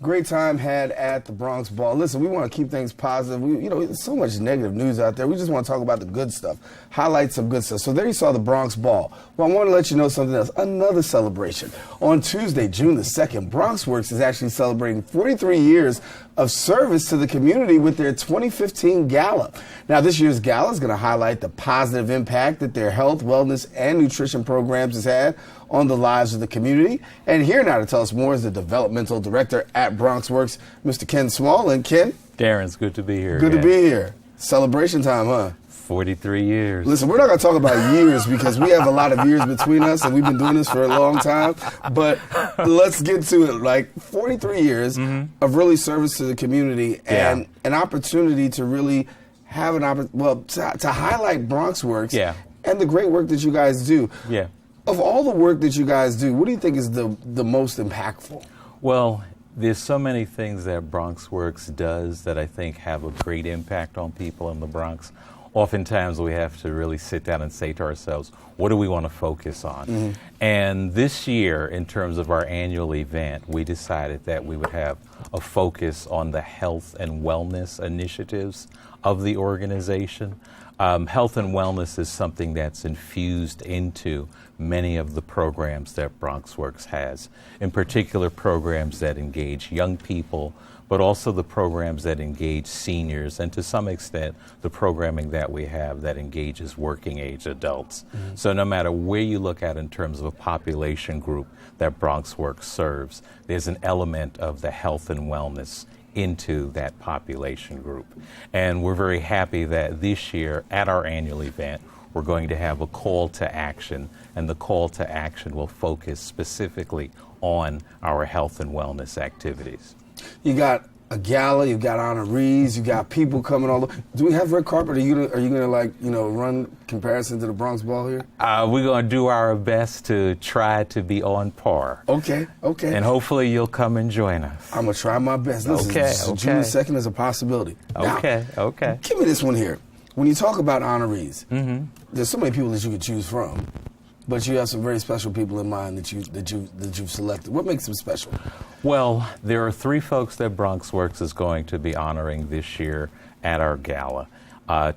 Great time had at the Bronx Ball. Listen, we want to keep things positive. There's so much negative news out there. We just want to talk about the good stuff, highlight some good stuff. So there you saw the Bronx Ball. Well, I want to let you know something else. Another celebration. On Tuesday, June the 2nd, BronxWorks is actually celebrating 43 years of service to the community with their 2015 Gala. Now, this year's Gala is going to highlight the positive impact that their health, wellness, and nutrition programs has had on the lives of the community. And here now to tell us more is the developmental director at BronxWorks, Mr. Ken Small. And Ken? Darren, it's good to be here. Good to be here. Celebration time, huh? 43 years. Listen, we're not going to talk about years because we have a lot of years between us and we've been doing this for a long time. But let's get to it. Like 43 years of really service to the community and an opportunity to really have to highlight BronxWorks and the great work that you guys do. Yeah. Of all the work that you guys do, what do you think is the most impactful? Well, there's so many things that BronxWorks does that I think have a great impact on people in the Bronx. Oftentimes we have to really sit down and say to ourselves, what do we want to focus on? And this year, in terms of our annual event, we decided that we would have a focus on the health and wellness initiatives of the organization. Health and wellness is something that's infused into many of the programs that BronxWorks has, in particular programs that engage young people, but also the programs that engage seniors, and to some extent, the programming that we have that engages working age adults. So no matter where you look at in terms of a population group that BronxWorks serves, there's an element of the health and wellness into that population group. And we're very happy that this year at our annual event, we're going to have a call to action, and the call to action will focus specifically on our health and wellness activities. You got a gala, you got honorees, you got people coming all over. Do we have red carpet? Are you gonna run comparison to the Bronx Ball here? We're gonna do our best to try to be on par. Okay. And hopefully you'll come and join us. I'm gonna try my best. Listen, June 2nd is a possibility. Okay. Give me this one here. When you talk about honorees, there's so many people that you could choose from, but you have some very special people in mind that you've selected. What makes them special? Well, there are 3 folks that BronxWorks is going to be honoring this year at our gala.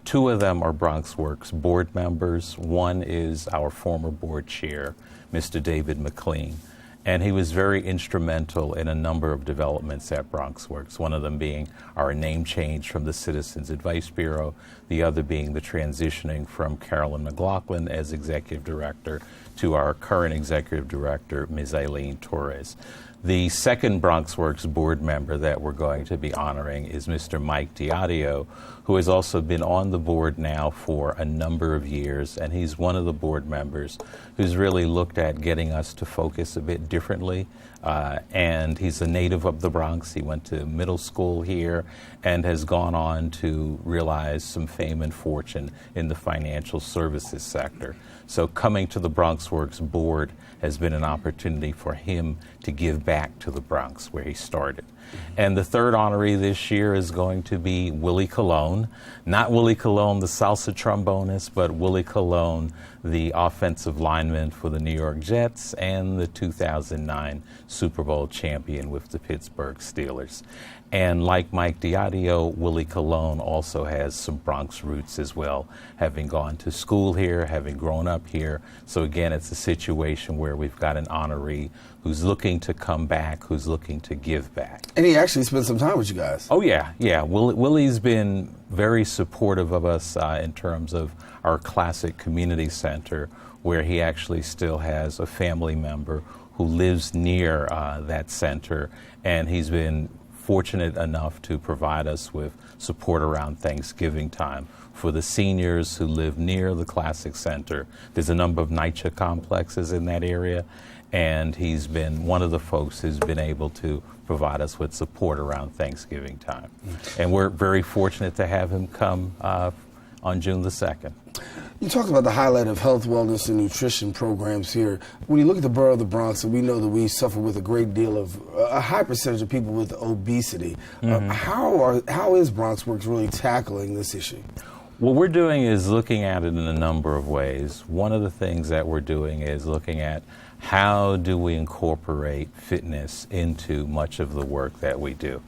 2 of them are BronxWorks board members. One is our former board chair, Mr. David McLean, and he was very instrumental in a number of developments at BronxWorks, one of them being our name change from the Citizens Advice Bureau, the other being the transitioning from Carolyn McLaughlin as executive director to our current executive director, Ms. Eileen Torres. The second BronxWorks board member that we're going to be honoring is Mr. Mike Diadio, who has also been on the board now for a number of years, and he's one of the board members who's really looked at getting us to focus a bit differently. And he's a native of the Bronx. He went to middle school here and has gone on to realize some fame and fortune in the financial services sector. So coming to the BronxWorks board has been an opportunity for him to give back to the Bronx where he started. And the third honoree this year is going to be Willie Colon. Not Willie Colon, the salsa trombonist, but Willie Colon, the offensive lineman for the New York Jets and the 2009 Super Bowl champion with the Pittsburgh Steelers. And like Mike Diadio, Willie Colon also has some Bronx roots as well, having gone to school here, having grown up here. So again, it's a situation where we've got an honoree who's looking to come back, who's looking to give back. And he actually spent some time with you guys. Oh yeah. Willie's been very supportive of us in terms of our classic community center, where he actually still has a family member who lives near that center, and he's been fortunate enough to provide us with support around Thanksgiving time for the seniors who live near the Classic Center. There's a number of NYCHA complexes in that area, and he's been one of the folks who's been able to provide us with support around Thanksgiving time. And we're very fortunate to have him come on June the 2nd. You talked about the highlight of health, wellness, and nutrition programs here. When you look at the borough of the Bronx, and we know that we suffer with a great deal of, a high percentage of people with obesity. How is BronxWorks really tackling this issue? What we're doing is looking at it in a number of ways. One of the things that we're doing is looking at how do we incorporate fitness into much of the work that we do?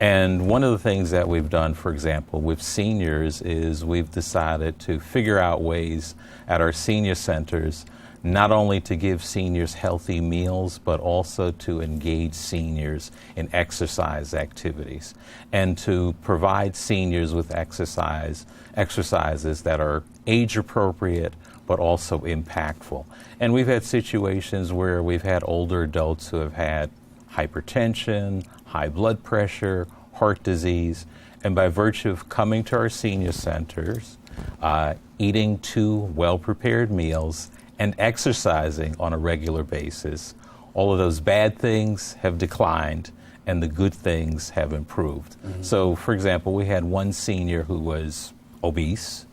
And one of the things that we've done, for example, with seniors is we've decided to figure out ways at our senior centers not only to give seniors healthy meals, but also to engage seniors in exercise activities and to provide seniors with exercises that are age appropriate but also impactful. And we've had situations where we've had older adults who have had hypertension, high blood pressure, heart disease, and by virtue of coming to our senior centers, eating 2 well-prepared meals, and exercising on a regular basis, all of those bad things have declined and the good things have improved. Mm-hmm. So, for example, we had one senior who was obese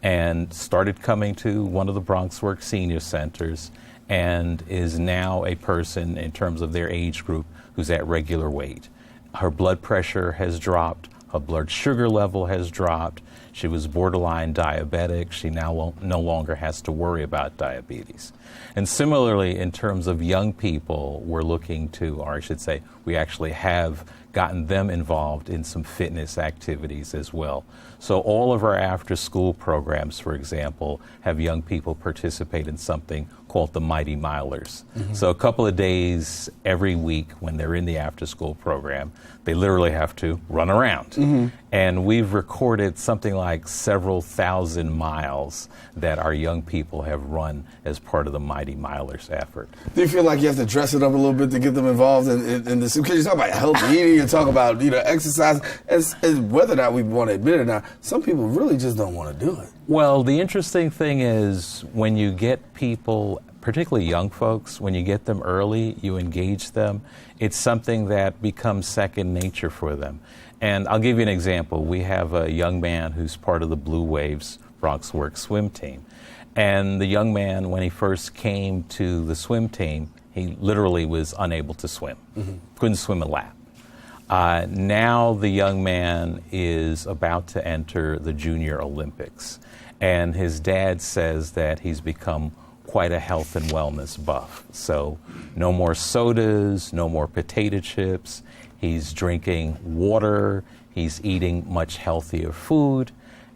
and started coming to one of the BronxWorks senior centers and is now a person in terms of their age group who's at regular weight. Her blood pressure has dropped, her blood sugar level has dropped. She was borderline diabetic. She now no longer has to worry about diabetes. And similarly, in terms of young people, we're looking to, or I should say, we actually have gotten them involved in some fitness activities as well. So all of our after-school programs, for example, have young people participate in something called the Mighty Milers. Mm-hmm. So a couple of days every week when they're in the after-school program, they literally have to run around. Mm-hmm. And we've recorded something like several thousand miles that our young people have run as part of the Mighty Milers effort. Do you feel like you have to dress it up a little bit to get them involved in this? Because you talk about healthy eating, you talk about exercise, and whether or not we want to admit it or not, some people really just don't want to do it. Well, the interesting thing is when you get people, particularly young folks, when you get them early, you engage them, it's something that becomes second nature for them. And I'll give you an example. We have a young man who's part of the Blue Waves BronxWorks swim team. And the young man, when he first came to the swim team, he literally was unable to swim. Mm-hmm. Couldn't swim a lap. Now the young man is about to enter the Junior Olympics. And his dad says that he's become quite a health and wellness buff. So no more sodas, no more potato chips. He's drinking water, he's eating much healthier food,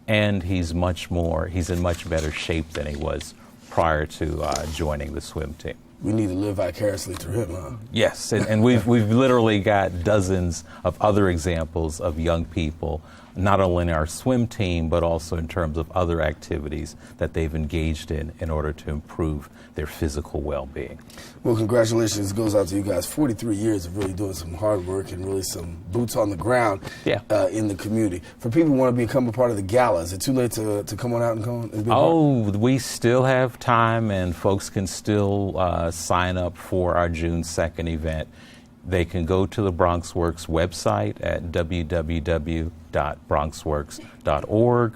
and he's in much better shape than he was prior to joining the swim team. We need to live vicariously through him, huh? Yes, and we've literally got dozens of other examples of young people, not only in our swim team, but also in terms of other activities that they've engaged in order to improve their physical well-being. Well, congratulations goes out to you guys. 43 years of really doing some hard work and really some boots on the ground in the community. For people who want to become a part of the gala, is it too late to come on out and be part? We still have time, and folks can still sign up for our June 2nd event. They can go to the BronxWorks website at www.bronxworks.org,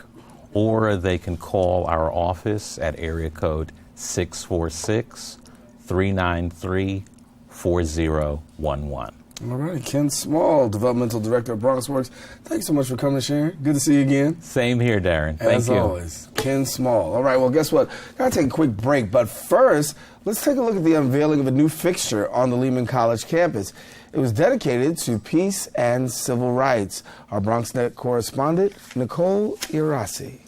or they can call our office at area code 646-393-4011. All right, Ken Small, Developmental Director of BronxWorks. Thanks so much for coming and sharing. Good to see you again. Same here, Daren. Thank you. As always, Ken Small. All right, well, guess what? Gotta take a quick break, but first, let's take a look at the unveiling of a new fixture on the Lehman College campus. It was dedicated to peace and civil rights. Our BronxNet correspondent, Nicole Irasi.